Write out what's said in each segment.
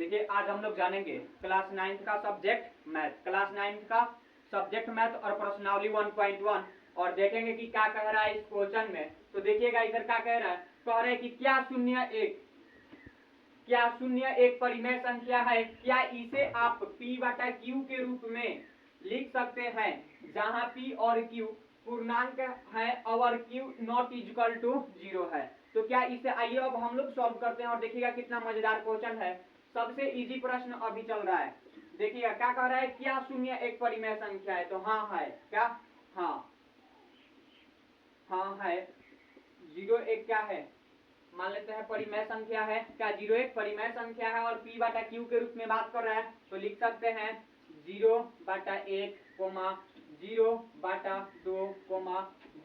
देखिए आज हम लोग जानेंगे क्लास 9th का सब्जेक्ट मैथ, क्लास 9th का सब्जेक्ट मैथ और प्रश्नावली 1.1 और देखेंगे कि क्या कह रहा है इस क्वेश्चन में। तो देखिएगा इधर क्या कह रहा है, कह रहे हैं कि क्या शून्य एक परिमेय संख्या है, क्या इसे आप p बटा q के रूप में लिख सकते हैं जहां p और q पूर्णांक है और q नॉट इक्वल टू 0 है। तो क्या इसे आइए अब हम लोग सॉल्व करते हैं और देखिएगा कितना मजेदार क्वेश्चन है। सबसे इजी प्रश्न अभी चल रहा है। देखिएगा क्या कह रहा है, क्या शून्य एक परिमेय संख्या है, तो हाँ है, क्या हाँ है। 0 एक क्या है, मान लेते हैं परिमेय संख्या है, क्या 0 एक परिमेय संख्या है और p बटा q के रूप में बात कर रहा है, तो लिख सकते हैं 0 बटा 1 0 बटा 2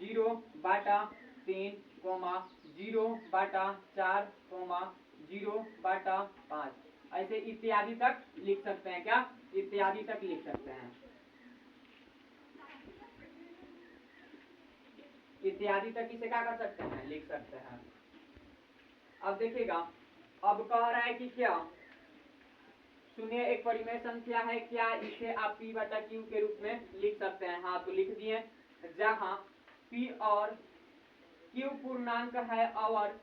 0 बटा 3 0 बटा 4 0 बटा 5, ऐसे इत्यादि तक लिख सकते हैं। क्या इत्यादि तक लिख सकते हैं, इत्यादि तक इसे क्या कर सकते हैं, लिख सकते हैं। अब देखिएगा, अब कह रहा है कि क्या शून्य एक परिमेय संख्या है, क्या इसे आप p बटा q के रूप में लिख सकते हैं। हाँ तो लिख दिए, जहां p और q पूर्णांक है और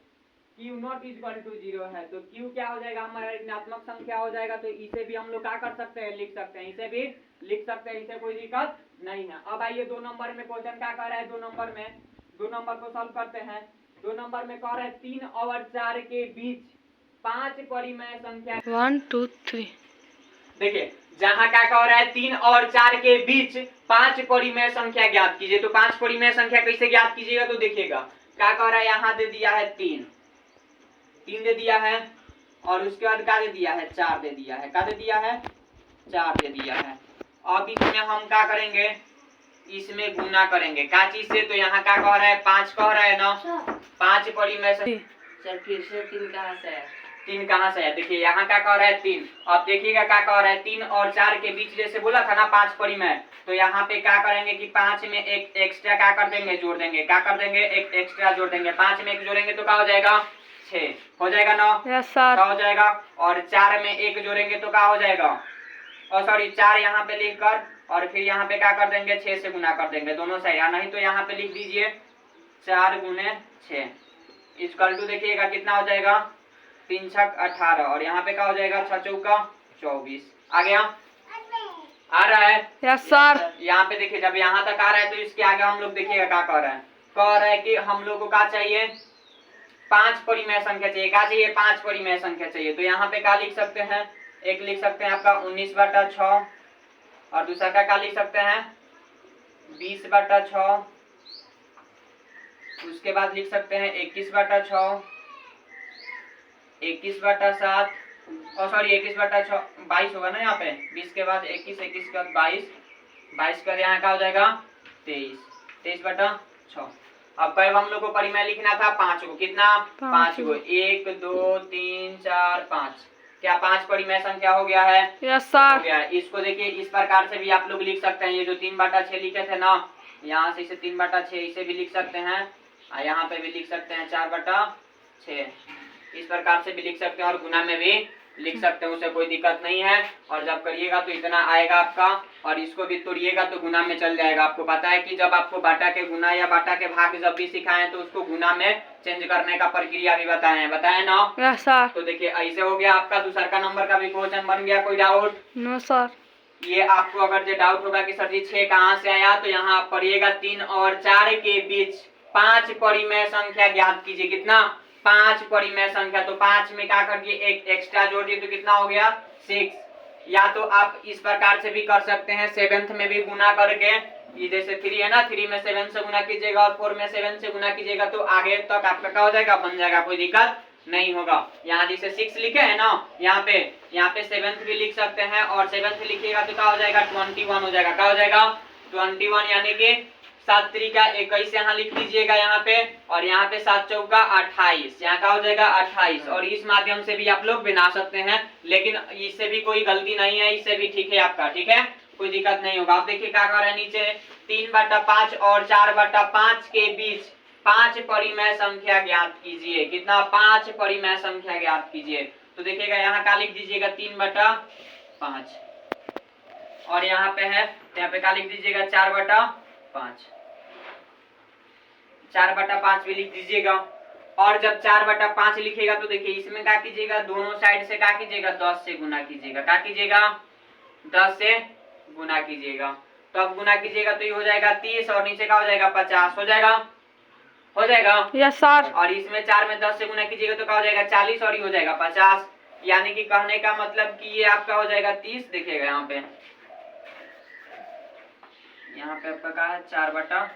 q नॉट इक्वल टू 0 है, तो q क्या हो जाएगा, हमारा ऋणात्मक संख्या हो जाएगा। तो इसे भी हम लोग क्या कर सकते हैं, लिख सकते हैं, इसे भी लिख सकते हैं, इसे कोई दिक्कत नहीं है। अब आइए 2 नंबर में क्वेश्चन क्या कर रहा है, 2 नंबर को सॉल्व करते हैं। 2 नंबर में कह रहा है 3 और 4 के बीच 5 परिमेय संख्या 1 2 3। देखिए जहां क्या कह रहा है, 3 और 4 के बीच 5 परिमेय संख्या ज्ञात कीजिए। तो 5 परिमेय संख्या कैसे ज्ञात कीजिएगा, तो देखिएगा क्या कह रहा है, यहाँ दे दिया है 3 दे दिया है और उसके बाद क्या दे दिया है, 4 दे दिया है, क्या दे दिया है, 4 दे दिया है। अब इसमें हम क्या करेंगे, इसमें गुना करेंगे क्या चीज से, तो यहाँ क्या कह रहा है, 5 कह रहा है ना, 5 परिमेय संख्या। फिर से 3 कहाँ से है, 3 कहाँ से है, देखिए यहाँ क्या कह रहा है 3। अब देखिएगा क्या कह रहा है, 3 और 4 के बीच जैसे बोला था ना 5 परिमेय, तो यहाँ पे क्या करेंगे कि 5 में एक एक्स्ट्रा क्या कर देंगे, जोड़ देंगे, क्या कर देंगे, एक एक्स्ट्रा जोड़ देंगे। 5 में एक जोड़ेंगे तो क्या हो जाएगा, 6 हो जाएगा ना, क्या हो जाएगा। और 4 में एक जोड़ेंगे तो क्या हो जाएगा, और सॉरी 4 यहाँ पे लिख कर और फिर यहाँ पे क्या कर देंगे, 6 से गुना कर देंगे दोनों साइड, या नहीं तो यहाँ पे लिख दीजिए 4 गुने 6 इक्वल टू देखिएगा कितना हो जाएगा, 3 छक 18 और यहाँ पे क्या हो जाएगा, 6 चौका 24। आ गया, आ रहा है, यस सर। यहाँ पे देखिए जब यहाँ तक आ रहा है तो इसके आगे हम लोग देखिएगा क्या कह रहा है, कह रहा है कि हम लोग को क्या चाहिए, 5 परिमेय संख्या चाहिए। क्या चाहिए, 5 परिमेय संख्या चाहिए। तो यहाँ पे क्या लिख सकते हैं, एक लिख सकते हैं आपका 19 बटा 6 और दूसरा का क्या लिख सकते हैं, 20 बटा 6, उसके बाद लिख सकते हैं 21 बटा 6, 21 बटा 7 और सॉरी 21 बटा 6 22 होगा ना, यहाँ पे 20 के बाद 21, 21 के बाद 22, 22 का यहाँ क्या हो जाएगा 23, 23 बटा 6। अब कब हम लोग को परिमेय लिखना था, 5 को, कितना 5 को, 1 2 3 4 5, क्या 5 परिमेय संख्या हो गया है, यस सर, हो गया है। इसको देखिए इस प्रकार से भी आप लोग लिख सकते हैं, ये जो 3 बटा 6 लिखे थे ना, यहाँ से इसे 3 बटा 6 इसे भी लिख सकते हैं, यहाँ पे भी लिख सकते हैं 4 बटा 6, इस प्रकार से भी लिख सकते हैं और गुना में भी लिख सकते हैं, उसे कोई दिक्कत नहीं है। और जब करिएगा तो इतना आएगा आपका, और इसको भी तोड़िएगा तो गुना में चल जाएगा। आपको पता है कि जब आपको बाटा के गुना या बाटा के भाग जब भी सिखाएं तो उसको गुना में चेंज करने का प्रक्रिया भी बताए ना, यस सर। तो देखिए ऐसे हो गया आपका दूसरा का नंबर का भी क्वेश्चन बन गया। कोई डाउट, नो सर। ये आपको अगर जो डाउट होगा कि सर जी 6 कहाँ से आया, तो यहाँ आप पढ़िएगा 3 और 4 के बीच 5 परिमेय संख्या ज्ञात कीजिए। कितना, 5 परिमेय संख्या। तो 5 में क्या कर दिए, एक एक्स्ट्रा जोड़ दिए तो कितना हो गया 6। या तो आप इस प्रकार से भी कर सकते हैं, 7th में भी गुना करके, ये जैसे 3 है ना, 3 में 7 से गुना कीजिएगा और 4 में 7 से गुना कीजिएगा तो आगे तक आपका क्या हो जाएगा, बन जाएगा, कोई दिक्कत नहीं होगा। यहाँ जैसे 6 लिखे है ना, यहाँ पे 7th भी लिख सकते हैं और 7th लिखिएगा तो क्या हो जाएगा 21 हो जाएगा, क्या हो जाएगा 21, यानी कि 7 त्रिका 21 यहाँ लिख लीजिएगा यहाँ पे, और यहाँ पे 7 चौका 28, यहाँ का हो जाएगा 28। और इस माध्यम से भी आप लोग बना सकते हैं, लेकिन इससे भी कोई गलती नहीं है, इससे भी ठीक है आपका, ठीक है, कोई दिक्कत नहीं होगा। आप देखिए क्या कर रहा है नीचे, 3 बटा 5 और 4 बटा 5 के बीच 5 परिमेय संख्या ज्ञात कीजिए। कितना, 5 परिमेय संख्या ज्ञात कीजिए। तो देखिएगा यहाँ का लिख दीजिएगा 3/5 और यहाँ पे है तो यहाँ पे का लिख दीजिएगा 4/5, 4/5 भी लिख दीजिएगा। और जब 4/5 लिखेगा तो देखिए इसमें क्या कीजिएगा, दोनों साइड से क्या कीजिएगा 10 से गुना कीजिएगा, क्या कीजिएगा 10 से गुना कीजिएगा। तो अब गुना कीजिएगा तो ये हो जाएगा 30 और नीचे का हो जाएगा 50, हो जाएगा यस सर। और इसमें 4 में 10 से गुना कीजिएगा तो क्या हो जाएगा 40 और ये हो जाएगा 50। यानी कि कहने का मतलब कि ये आपका हो जाएगा 30। देखिएगा यहाँ पे आपका क्या है 4/5,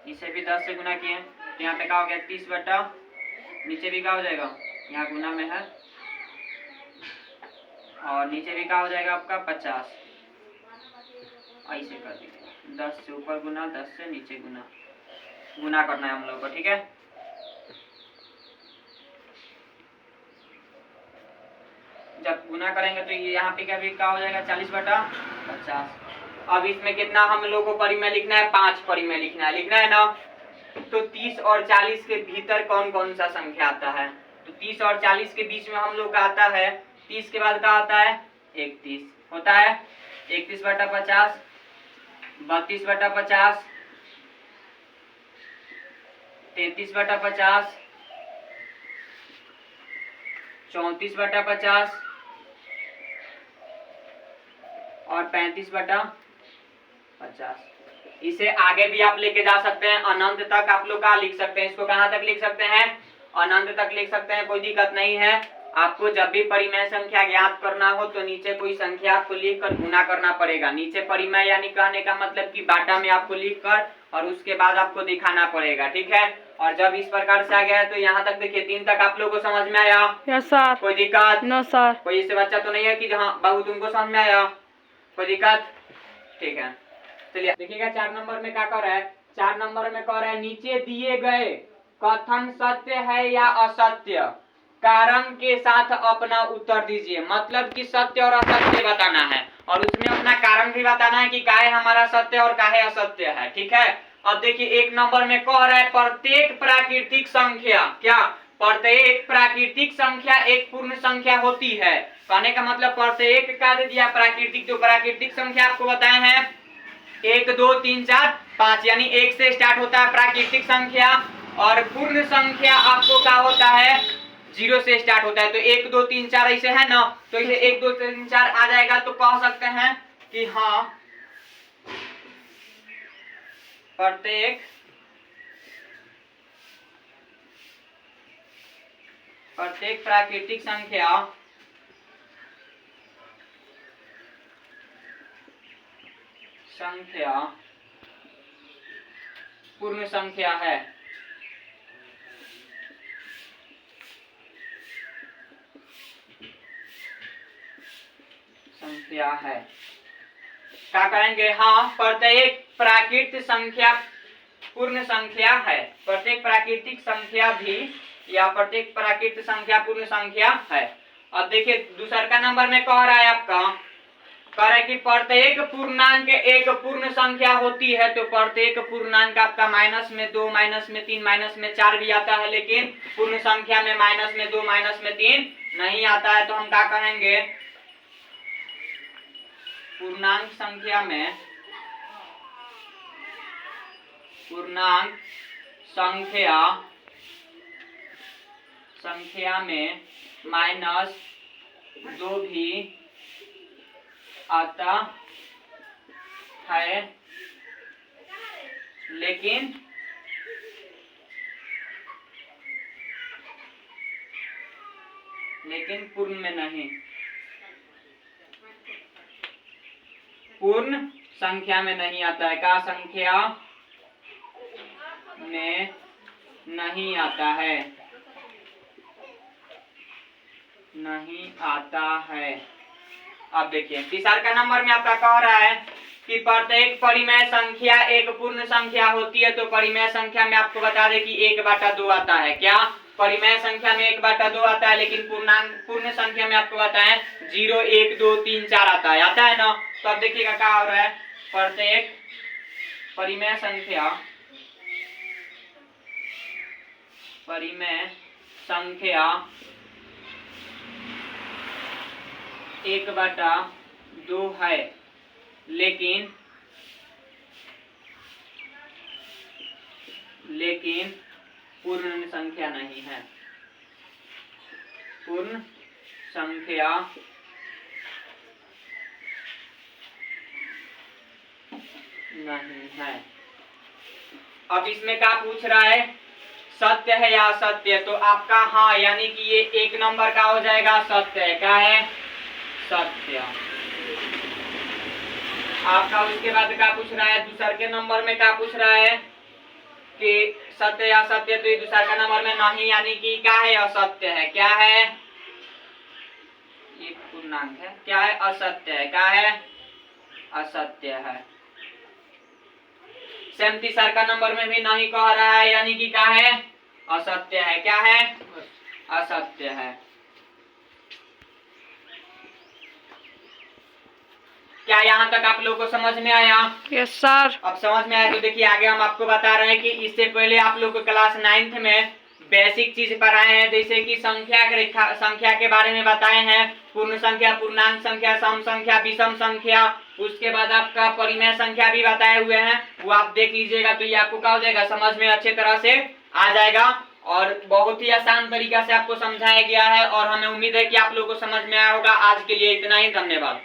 इसे भी 10 से गुना किए तो यहाँ पे क्या हो गया 30 बटा, नीचे भी क्या हो जाएगा यहाँ गुना में है और नीचे भी क्या हो जाएगा आपका 50। ऐसे कर दीजिए 10 से ऊपर गुना 10 से नीचे गुना करना है हम लोग को, ठीक है। जब गुना करेंगे तो ये यहाँ पे क्या हो जाएगा 40/50। अब इसमें कितना हम लोग को परिमेय लिखना है, 5 परिमेय लिखना है ना। तो 30 और 40 के भीतर कौन कौन सा संख्या आता है, तो 30 और 40 के बीच में हम लोग का आता है 30 के बाद क्या आता है 31 होता है, 31/50, 32/50, 33/50, 34/50 और 35/50। इसे आगे भी आप लेके जा सकते हैं, अनंत तक आप लोग का लिख सकते हैं। इसको कहां तक लिख सकते हैं, अनंत तक लिख सकते हैं, कोई दिक्कत नहीं है। आपको जब भी परिमेय संख्या ज्ञात करना हो तो नीचे कोई संख्या आपको लिखकर गुना करना पड़ेगा। नीचे परिमेय यानी कहने का मतलब कि बाटा में आपको लिखकर और उसके बाद आपको दिखाना पड़ेगा, ठीक है। और जब इस प्रकार से आ गया है तो यहाँ तक देखिए 3 तक आप लोगों को समझ में आया? Yes sir. कोई दिक्कत? No sir. कोई इससे बच्चा तो नहीं है कि हाँ बाबू तुमको समझ में आया? कोई दिक्कत? ठीक है, चलिए देखिएगा 4 नंबर में क्या कह रहा है। 4 नंबर में कह रहा है नीचे दिए गए कथन सत्य है या असत्य, कारण के साथ अपना उत्तर दीजिए। मतलब कि सत्य और असत्य बताना है और उसमें अपना कारण भी बताना है कि काहे हमारा सत्य और काहे असत्य है, ठीक है। अब देखिए 1 नंबर में कह रहा है प्रत्येक प्राकृतिक संख्या, क्या प्रत्येक प्राकृतिक संख्या एक पूर्ण संख्या होती है। कहने का मतलब प्रत्येक का दे दिया प्राकृतिक, तो प्राकृतिक संख्या आपको बताए हैं 1 2 3 4 5 यानी 1 से स्टार्ट होता है प्राकृतिक संख्या और पूर्ण संख्या आपको क्या होता है 0 से स्टार्ट होता है। तो 1 2 3 4 ऐसे है ना, तो इसे 1 2 3 4 आ जाएगा तो कह सकते हैं कि हाँ प्रत्येक प्राकृतिक संख्या पूर्ण संख्या है। क्या कहेंगे, हाँ प्रत्येक प्राकृतिक संख्या पूर्ण संख्या है। प्रत्येक प्राकृतिक संख्या भी या प्रत्येक प्राकृतिक संख्या पूर्ण संख्या है। अब देखिए दूसरा का नंबर में कह रहा है आपका, कह रहा है कि प्रत्येक पूर्णांक एक पूर्ण संख्या होती है। तो प्रत्येक पूर्णांक आपका माइनस में 2 माइनस में 3 माइनस में 4 भी आता है, लेकिन पूर्ण संख्या में माइनस में 2 माइनस में 3 नहीं आता है। तो हम क्या कहेंगे, पूर्णांक संख्या में -2 भी आता है, लेकिन पूर्ण में नहीं। पूर्ण संख्या में नहीं आता है, का संख्या में नहीं आता है, अब देखिए तीसरा का नंबर में आपका कह रहा है कि प्रत्येक परिमेय संख्या एक पूर्ण संख्या होती है। तो परिमेय संख्या में आपको बता दें कि 1/2 आता है। क्या परिमेय संख्या में 1/2 आता है, लेकिन पूर्ण संख्या में आपको बताएं 0 1 2 3 4 आता है ना। तो अब देखिएगा क्या हो रहा है, प्रत्येक परिमेय संख्या 1/2 है, लेकिन पूर्ण संख्या नहीं है, पूर्ण संख्या नहीं है। अब इसमें क्या पूछ रहा है, सत्य है या असत्य? तो आपका हाँ, यानी कि ये 1 नंबर का हो जाएगा सत्य है। क्या है? सत्य। आपका उसके बाद क्या पूछ रहा है, दूसरे के नंबर में क्या पूछ रहा है कि सत्य या असत्य? तो ये दूसरा का नंबर में नहीं, यानी कि क्या है? असत्य है। क्या है? ये पूर्णांक है। क्या है? असत्य है। क्या है? असत्य है। सेम तीसरा का नंबर में भी नहीं कह रहा है, यानी कि क्या है? असत्य है। क्या है? असत्य है। क्या यहाँ तक आप लोगों को समझ में आया? Yes sir. अब समझ में आया तो देखिए आगे हम आपको बता रहे हैं कि इससे पहले आप लोग को क्लास 9th में बेसिक चीज पढ़ाए हैं, जैसे कि संख्या के बारे में बताए हैं, पूर्ण संख्या, पूर्णांक संख्या, सम संख्या, विषम संख्या, उसके बाद आपका परिमेय संख्या भी बताए हुए हैं, वो आप देख लीजिएगा तो ये आपको क्या हो जाएगा, समझ में अच्छे तरह से आ जाएगा। और बहुत ही आसान तरीका से आपको समझाया गया है और हमें उम्मीद है कि आप लोगों को समझ में आया होगा। आज के लिए इतना ही, धन्यवाद।